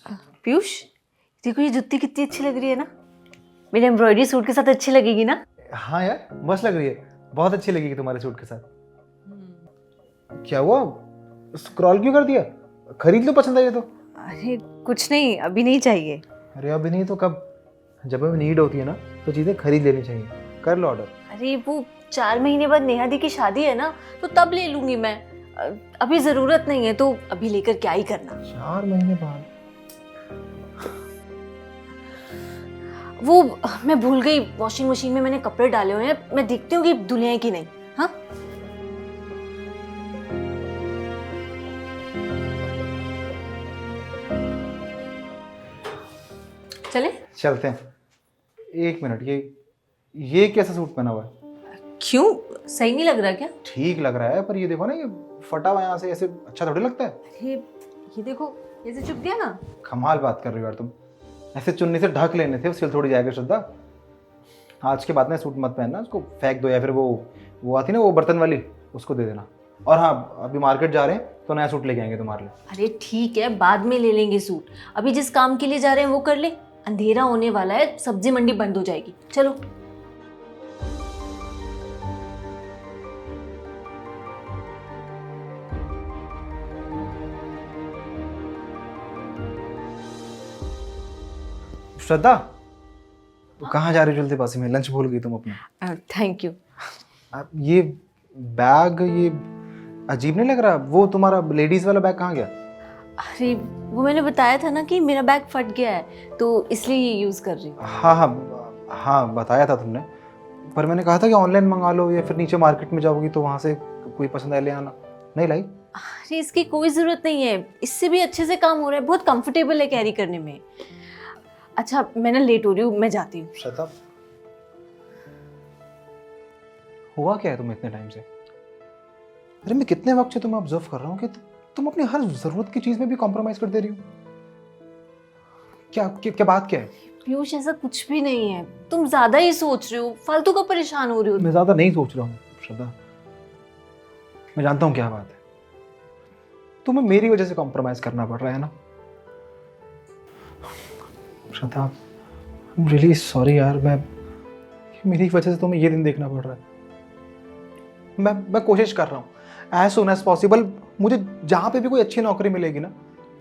पीयूष, देखो ये जुत्ती कितनी अच्छी लग रही है ना, मेरे एम्ब्रॉयडरी सूट के साथ अच्छी लगेगी ना? हाँ यार मस्त लग रही है, बहुत अच्छी लगेगी तुम्हारे सूट के साथ। क्या हुआ, स्क्रॉल क्यों कर दिया? खरीद लो, पसंद आई है तो। अरे कुछ नहीं, अभी नहीं चाहिए। अरे अभी नहीं तो कब? जब हमें नीड होती है ना तो चीजें खरीद लेनी चाहिए। कर लो ऑर्डर। अरे वो 4 महीने बाद नेहा दी की शादी है ना, तो तब ले लूंगी मैं। अभी जरूरत नहीं है तो अभी लेकर क्या ही करना। 4 महीने बाद? वो मैं भूल गई, वॉशिंग मशीन में मैंने कपड़े डाले हुए हैं, मैं देखती हूँ कि धुले हैं कि नहीं। हाँ चले चलते हैं। 1 मिनट, ये कैसा सूट पहना हुआ है? क्यों, सही नहीं लग रहा क्या? ठीक लग रहा है, पर ये देखो ना, ये फटा हुआ यहाँ से, ऐसे अच्छा थोड़ी लगता है। अरे ये देखो, ऐसे चुप गया ना। कमाल बात कर रही हो यार तुम। ऐसे चुन्नी से ढक लेने थे, सिल थोड़ी जाएगा। श्रद्धा, आज के बाद में सूट मत पहनना, उसको फेंक दो, या फिर वो आती ना वो बर्तन वाली, उसको दे देना। और हाँ, अभी मार्केट जा रहे हैं तो नया सूट लेके आएंगे तुम्हारे लिए। अरे ठीक है, बाद में ले लेंगे सूट, अभी जिस काम के लिए जा रहे हैं वो कर ले। अंधेरा होने वाला है, सब्जी मंडी बंद हो जाएगी। चलो। श्रद्धा, तो कहाँ जा रही हो जल्दीबाजी में? लंच भूल गई तुम अपना। Thank you. ये बैग, ये अजीब नहीं लग रहा? वो तुम्हारा लेडीज वाला बैग कहाँ गया? अरे वो मैंने बताया था ना कि मेरा बैग फट गया है, तो इसलिए ये यूज कर रही हूँ। हाँ बताया था तुमने, पर मैंने कहा था कि ऑनलाइन मंगा लो, या फिर नीचे मार्केट में जाओगी तो वहाँ से कोई पसंद आए ले आना। नहीं लाई? अरे इसकी कोई जरूरत नहीं है, इससे भी अच्छे से काम हो रहा है, बहुत कंफर्टेबल है कैरी करने में। अच्छा मैं ना लेट हो रही हूँ, मैं जाती हूँ। श्रद्धा, हुआ क्या है तुम्हें इतने टाइम से? अरे मैं कितने वक्त से तुम्हें ऑब्जर्व कर रहा हूँ कि तुम अपनी हर जरूरत की चीज में भी कॉम्प्रोमाइज कर दे रही हो। क्या बात क्या है? पीयूष ऐसा कुछ भी नहीं है, तुम ज्यादा ही सोच रहे हो, फालतू का परेशान हो रहे हो। मैं ज्यादा नहीं सोच रहा हूँ श्रद्धा, मैं जानता हूँ क्या बात है। तुम्हें मेरी वजह से कॉम्प्रोमाइज करना पड़ रहा है ना श्रद्धा। आई एम रियली सॉरी यार, मेरी वजह से तुम्हें ये दिन देखना पड़ रहा है। मैं कोशिश कर रहा हूँ एज सुन एज पॉसिबल, मुझे जहाँ पे भी कोई अच्छी नौकरी मिलेगी ना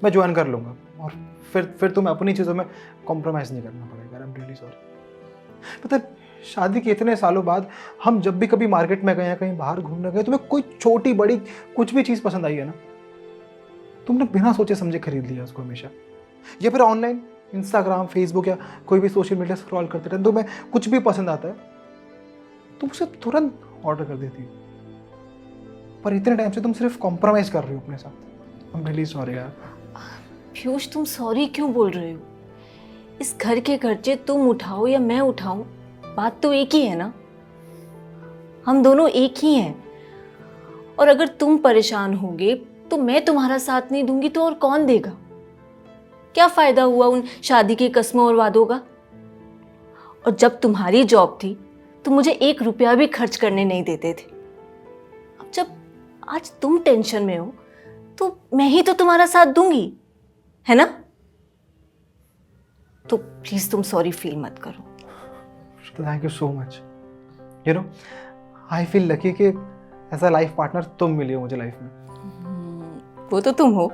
मैं ज्वाइन कर लूँगा, और फिर तुम्हें अपनी चीज़ों में कॉम्प्रोमाइज़ नहीं करना पड़ेगा। I am really sorry. पता है, शादी के इतने सालों बाद हम जब भी कभी मार्केट में गए या कहीं बाहर घूमने गए, तुम्हें कोई छोटी बड़ी कुछ भी चीज़ पसंद आई है ना, तुमने बिना सोचे समझे खरीद लिया उसको हमेशा। या फिर ऑनलाइन इंस्टाग्राम, फेसबुक या कोई भी सोशल मीडिया स्क्रॉल करते रहते, तुम्हें कुछ भी पसंद आता है तुम उसे तुरंत ऑर्डर कर देती हो। पर इतने टाइम से तुम सिर्फ कॉम्प्रोमाइज कर रही हो अपने साथ। आई एम रियली सॉरी यार। पीयूष तुम सॉरी क्यों बोल रहे हो? इस घर के खर्चे तुम उठाओ या मैं उठाऊं, बात तो एक ही है ना, हम दोनों एक ही हैं। और अगर तुम परेशान होगे तो मैं तुम्हारा साथ नहीं दूंगी तो और कौन देगा? क्या फायदा हुआ उन शादी की कस्मों और वादों का? और जब तुम्हारी जॉब थी तो मुझे 1 रुपया भी खर्च करने नहीं देते थे। अब जब आज तुम टेंशन में हो तो मैं ही तो तुम्हारा साथ दूंगी, है ना? तो प्लीज तुम सॉरी फील मत करो। Thank you so much. You know, I feel lucky कि ऐसा लाइफ पार्टनर तुम मिली हो मुझे लाइफ में। वो तो तुम हो।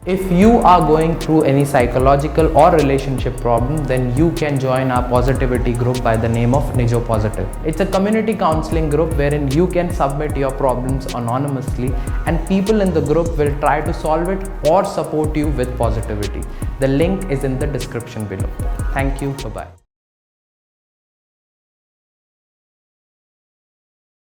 If you are going through any psychological or relationship problem, then you can join our positivity group by the name of Nijo Positive. It's a community counseling group wherein you can submit your problems anonymously and people in the group will try to solve it or support you with positivity. The link is in the description below. Thank you. Bye-bye.